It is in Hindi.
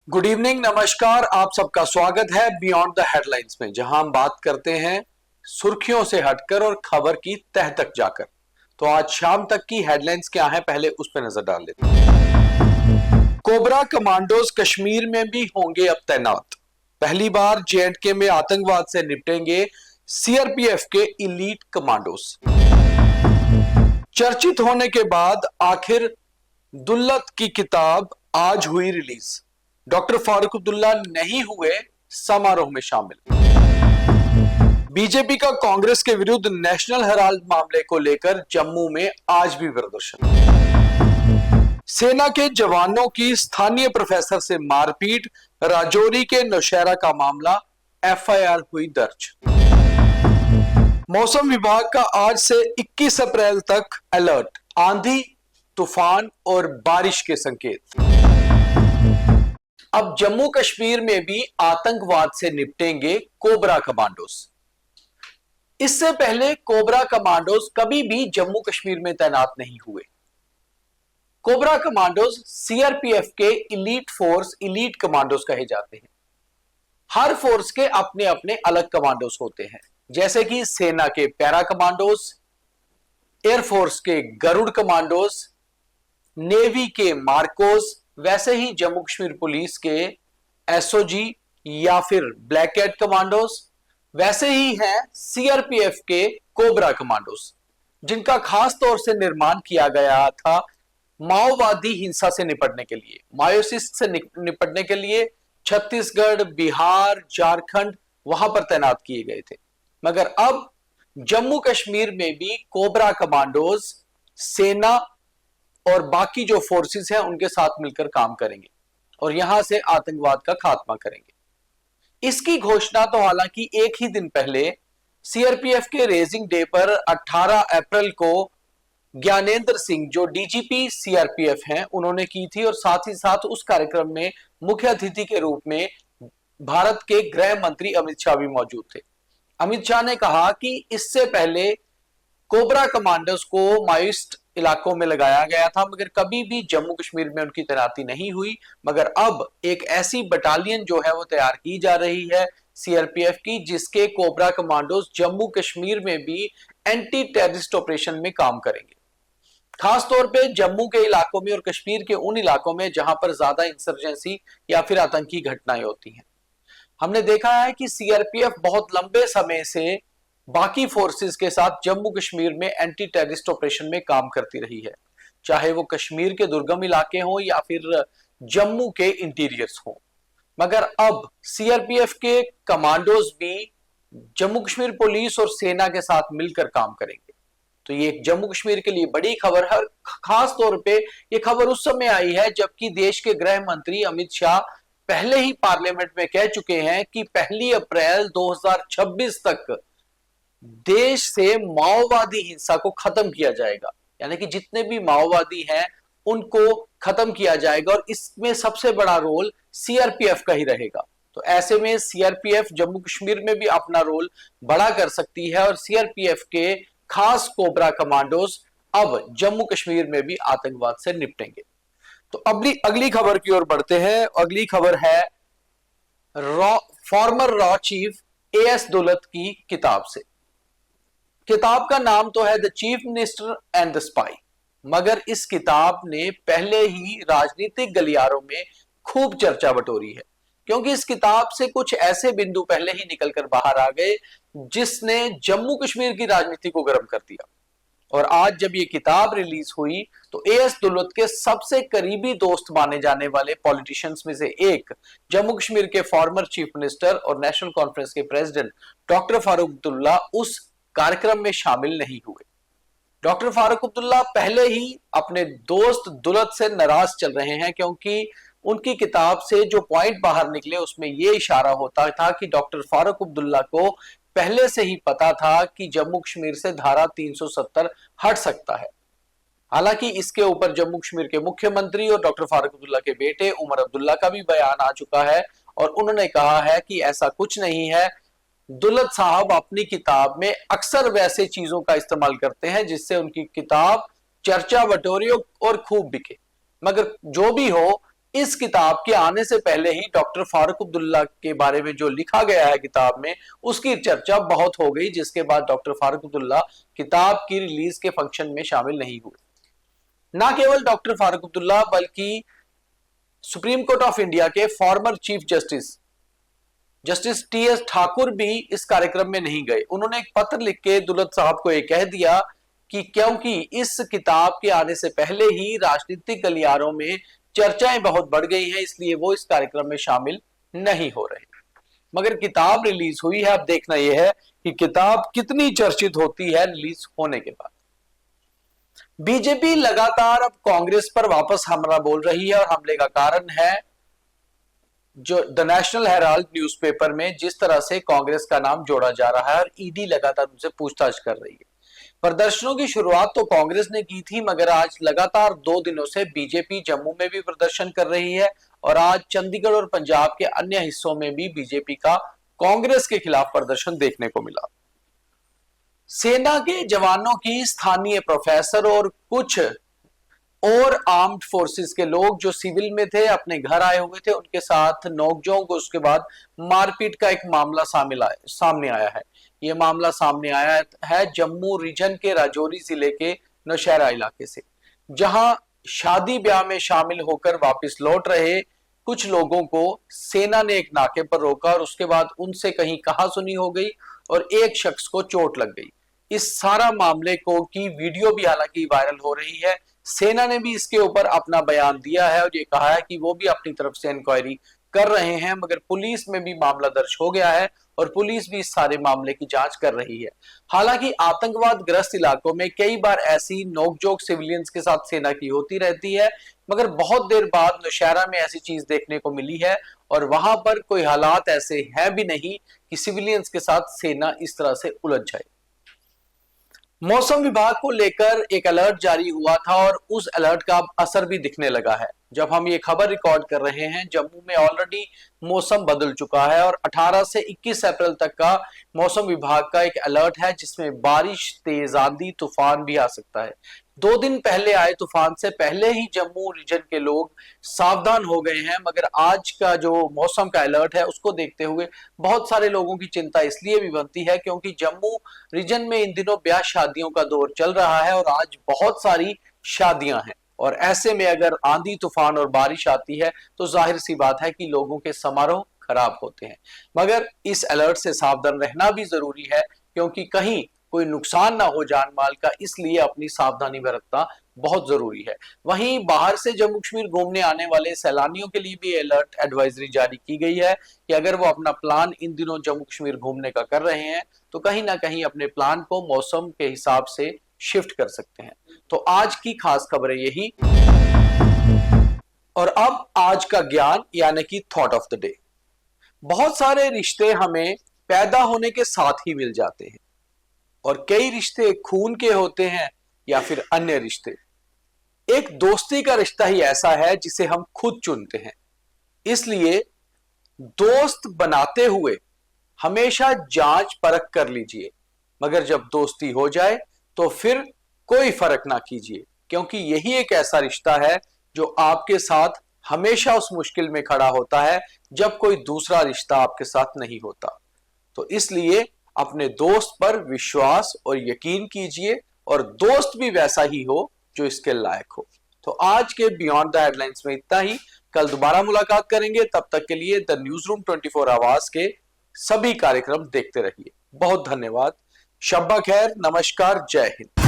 गुड इवनिंग, नमस्कार। आप सबका स्वागत है बियॉन्ड द हेडलाइंस में, जहां हम बात करते हैं सुर्खियों से हटकर और खबर की तह तक जाकर। तो आज शाम तक की हेडलाइंस क्या है, पहले उस पर नजर डाल लेते हैं। कोबरा कमांडोज कश्मीर में भी होंगे अब तैनात। पहली बार जेएंडके में आतंकवाद से निपटेंगे सीआरपीएफ के इलीट कमांडोज। चर्चित होने के बाद आखिर दुल्लत की किताब आज हुई रिलीज। डॉक्टर फारूक अब्दुल्ला नहीं हुए समारोह में शामिल। बीजेपी का कांग्रेस के विरुद्ध नेशनल हेराल्ड मामले को लेकर जम्मू में आज भी प्रदर्शन। सेना के जवानों की स्थानीय प्रोफेसर से मारपीट, राजौरी के नौशहरा का मामला, एफआईआर हुई दर्ज। मौसम विभाग का आज से 21 अप्रैल तक अलर्ट, आंधी, तूफान और बारिश के संकेत। अब जम्मू कश्मीर में भी आतंकवाद से निपटेंगे कोबरा कमांडोज। इससे पहले कोबरा कमांडोज कभी भी जम्मू कश्मीर में तैनात नहीं हुए। कोबरा कमांडोज सीआरपीएफ के इलीट फोर्स, इलीट कमांडोज कहे जाते हैं। हर फोर्स के अपने अपने अलग कमांडोज होते हैं, जैसे कि सेना के पैरा कमांडोज, एयरफोर्स के गरुड़ कमांडोज, नेवी के मार्कोस, वैसे ही जम्मू कश्मीर पुलिस के एसओजी या फिर ब्लैक कैट कमांडोज, वैसे ही हैं सीआरपीएफ के कोबरा कमांडोज, जिनका खास तौर से निर्माण किया गया था माओवादी हिंसा से निपटने के लिए, मायोसिस से निपटने के लिए छत्तीसगढ़, बिहार, झारखंड वहां पर तैनात किए गए थे। मगर अब जम्मू कश्मीर में भी कोबरा कमांडोज सेना और बाकी जो फोर्सेस हैं उनके साथ मिलकर काम करेंगे और यहां से आतंकवाद का खात्मा करेंगे। इसकी घोषणा तो हालांकि एक ही दिन पहले सीआरपीएफ के रेजिंग डे पर 18 अप्रैल को ज्ञानेंद्र सिंह, जो डीजीपी सीआरपीएफ हैं, उन्होंने की थी। और साथ ही साथ उस कार्यक्रम में मुख्य अतिथि के रूप में भारत के गृह मंत्री अमित शाह भी मौजूद थे। अमित शाह ने कहा कि इससे पहले कोबरा कमांडोज को माओइस्ट इलाकों में लगाया गया था, मगर कभी भी जम्मू कश्मीर में उनकी तैनाती नहीं हुई। मगर अब एक ऐसी बटालियन जो है वो तैयार की जा रही है सीआरपीएफ की, जिसके कोबरा कमांडोज जम्मू कश्मीर में भी एंटी टेररिस्ट ऑपरेशन में काम करेंगे। खास तौर पे जम्मू के इलाकों में और कश्मीर के उन इलाकों में जहां पर ज्यादा इंसर्जेंसी या फिर आतंकी घटनाएं होती हैं। हमने देखा है कि सीआरपीएफ बहुत लंबे समय से बाकी फोर्सेस के साथ जम्मू कश्मीर में एंटी टेररिस्ट ऑपरेशन में काम करती रही है, चाहे वो कश्मीर के दुर्गम इलाके हों या फिर जम्मू के इंटीरियर्स हों। मगर अब सीआरपीएफ के कमांडोज भी जम्मू कश्मीर पुलिस और सेना के साथ मिलकर काम करेंगे। तो ये जम्मू कश्मीर के लिए बड़ी खबर है। खास तौर पे ये खबर उस समय आई है जबकि देश के गृह मंत्री अमित शाह पहले ही पार्लियामेंट में कह चुके हैं कि 1 अप्रैल 2026 तक देश से माओवादी हिंसा को खत्म किया जाएगा, यानी कि जितने भी माओवादी हैं उनको खत्म किया जाएगा और इसमें सबसे बड़ा रोल सीआरपीएफ का ही रहेगा। तो ऐसे में सीआरपीएफ जम्मू कश्मीर में भी अपना रोल बड़ा कर सकती है और सीआरपीएफ के खास कोबरा कमांडोज अब जम्मू कश्मीर में भी आतंकवाद से निपटेंगे। तो अगली खबर की ओर बढ़ते हैं। अगली खबर है farmer raw chief as Dulat की किताब से। किताब का नाम तो है the chief minister and the spy, मगर इस किताब ने पहले ही राजनीतिक गलियारों में खूब चर्चा बटोरी है, क्योंकि इस किताब से कुछ ऐसे बिंदु पहले ही निकलकर बाहर आ गए जिसने जम्मू कश्मीर की राजनीति को गर्म कर दिया। और आज जब ये किताब रिलीज हुई तो एएस दुल्लत के सबसे करीबी दोस्त माने जाने वाले पॉलिटिशियंस में से एक, जम्मू कश्मीर के फॉर्मर चीफ मिनिस्टर और नेशनल कॉन्फ्रेंस के प्रेसिडेंट डॉक्टर फारूक अब्दुल्ला उस कार्यक्रम में शामिल नहीं हुए। डॉक्टर फारूक अब्दुल्ला पहले ही अपने दोस्त दुल्लत से नाराज चल रहे हैं, क्योंकि उनकी किताब से जो पॉइंट बाहर निकले उसमें यह इशारा होता था कि डॉक्टर फारूक अब्दुल्ला को पहले से ही पता था कि जम्मू कश्मीर से धारा 370 हट सकता है। हालांकि इसके ऊपर जम्मू कश्मीर के मुख्यमंत्री और डॉक्टर फारूक अब्दुल्ला के बेटे उमर अब्दुल्ला का भी बयान आ चुका है और उन्होंने कहा है कि ऐसा कुछ नहीं है। दुल्लत साहब अपनी किताब में अक्सर वैसे चीजों का इस्तेमाल करते हैं जिससे उनकी किताब चर्चा बटोरी और खूब बिके। मगर जो भी हो, इस किताब के आने से पहले ही डॉक्टर फारूक अब्दुल्ला के बारे में जो लिखा गया है किताब में, उसकी चर्चा बहुत हो गई, जिसके बाद डॉक्टर फारूक अब्दुल्ला किताब की रिलीज के फंक्शन में शामिल नहीं हुए। ना केवल डॉक्टर फारूक अब्दुल्ला बल्कि सुप्रीम कोर्ट ऑफ इंडिया के former chief justice T.S.. Thakur भी इस कार्यक्रम में नहीं गए। उन्होंने एक पत्र लिख के दुलत साहब को यह कह दिया कि क्योंकि इस किताब के आने से पहले ही राजनीतिक गलियारों में चर्चाएं बहुत बढ़ गई हैं, इसलिए वो इस कार्यक्रम में शामिल नहीं हो रहे। मगर किताब रिलीज हुई है। अब देखना यह है कि किताब कितनी चर्चित होती है रिलीज होने के बाद। बीजेपी लगातार अब कांग्रेस पर वापस हमला बोल रही है और हमले का कारण है जो द नेशनल हेराल्ड न्यूज़पेपर में जिस तरह से कांग्रेस का नाम जोड़ा जा रहा है और ईडी लगातार उनसे पूछताछ कर रही है। प्रदर्शनों की शुरुआत तो कांग्रेस ने की थी, मगर आज लगातार 2 दिनों से बीजेपी जम्मू में भी प्रदर्शन कर रही है और आज चंडीगढ़ और पंजाब के अन्य हिस्सों में भी बीजेपी का कांग्रेस के खिलाफ प्रदर्शन देखने को मिला। सेना के जवानों की स्थानीय प्रोफेसर और कुछ और आर्म्ड फोर्सेस के लोग जो सिविल में थे अपने घर आए हुए थे, उनके साथ नोकझोंक, उसके बाद मारपीट का एक मामला सामने आया है। यह मामला सामने आया है जम्मू रीजन के राजौरी जिले के नौशहरा इलाके से, जहां शादी ब्याह में शामिल होकर वापस लौट रहे कुछ लोगों को सेना ने एक नाके पर रोका और उसके बाद उनसे कहीं कहासुनी हो गई और एक शख्स को चोट लग गई। इस सारा मामले को की वीडियो भी हालांकि वायरल हो रही है। सेना ने भी इसके ऊपर अपना बयान दिया है और ये कहा है कि वो भी अपनी तरफ से इंक्वायरी कर रहे हैं, मगर पुलिस में भी मामला दर्ज हो गया है और पुलिस भी इस सारे मामले की जांच कर रही है। हालांकि आतंकवाद ग्रस्त इलाकों में कई बार ऐसी नोकझोंक सिविलियंस के साथ सेना की होती रहती है, मगर बहुत देर बाद नौशहरा में ऐसी चीज देखने को मिली है और वहां पर कोई हालात ऐसे हैं भी नहीं कि सिविलियंस के साथ सेना इस तरह से उलझ जाए। मौसम विभाग को लेकर एक अलर्ट जारी हुआ था और उस अलर्ट का अब असर भी दिखने लगा है। जब हम ये खबर रिकॉर्ड कर रहे हैं, जम्मू में ऑलरेडी मौसम बदल चुका है और 18 से 21 अप्रैल तक का मौसम विभाग का एक अलर्ट है, जिसमें बारिश, तेज आंधी, तूफान भी आ सकता है। 2 दिन पहले आए तूफान से पहले ही जम्मू रीजन के लोग सावधान हो गए हैं, मगर आज का जो मौसम का अलर्ट है उसको देखते हुए बहुत सारे लोगों की चिंता इसलिए भी बनती है क्योंकि जम्मू रीजन में इन दिनों ब्याह शादियों का दौर चल रहा है और आज बहुत सारी शादियां हैं और ऐसे में अगर आंधी, तूफान और बारिश आती है तो जाहिर सी बात है कि लोगों के समारोह खराब होते हैं। मगर इस अलर्ट से सावधान रहना भी जरूरी है क्योंकि कहीं कोई नुकसान ना हो जान माल का, इसलिए अपनी सावधानी बरतना बहुत जरूरी है। वहीं बाहर से जम्मू कश्मीर घूमने आने वाले सैलानियों के लिए भी अलर्ट एडवाइजरी जारी की गई है कि अगर वो अपना प्लान इन दिनों जम्मू कश्मीर घूमने का कर रहे हैं तो कहीं ना कहीं अपने प्लान को मौसम के हिसाब से शिफ्ट कर सकते हैं। तो आज की खास खबरें यही। और अब आज का ज्ञान यानी कि थॉट ऑफ द डे। बहुत सारे रिश्ते हमें पैदा होने के साथ ही मिल जाते हैं और कई रिश्ते खून के होते हैं या फिर अन्य रिश्ते। एक दोस्ती का रिश्ता ही ऐसा है जिसे हम खुद चुनते हैं, इसलिए दोस्त बनाते हुए हमेशा जांच परख कर लीजिए, मगर जब दोस्ती हो जाए तो फिर कोई फर्क ना कीजिए, क्योंकि यही एक ऐसा रिश्ता है जो आपके साथ हमेशा उस मुश्किल में खड़ा होता है जब कोई दूसरा रिश्ता आपके साथ नहीं होता। तो इसलिए अपने दोस्त पर विश्वास और यकीन कीजिए और दोस्त भी वैसा ही हो जो इसके लायक हो। तो आज के बियॉन्ड द हेडलाइंस में इतना ही। कल दोबारा मुलाकात करेंगे, तब तक के लिए द न्यूज रूम 24 आवाज के सभी कार्यक्रम देखते रहिए। बहुत धन्यवाद। शब्बा खैर, नमस्कार, जय हिंद।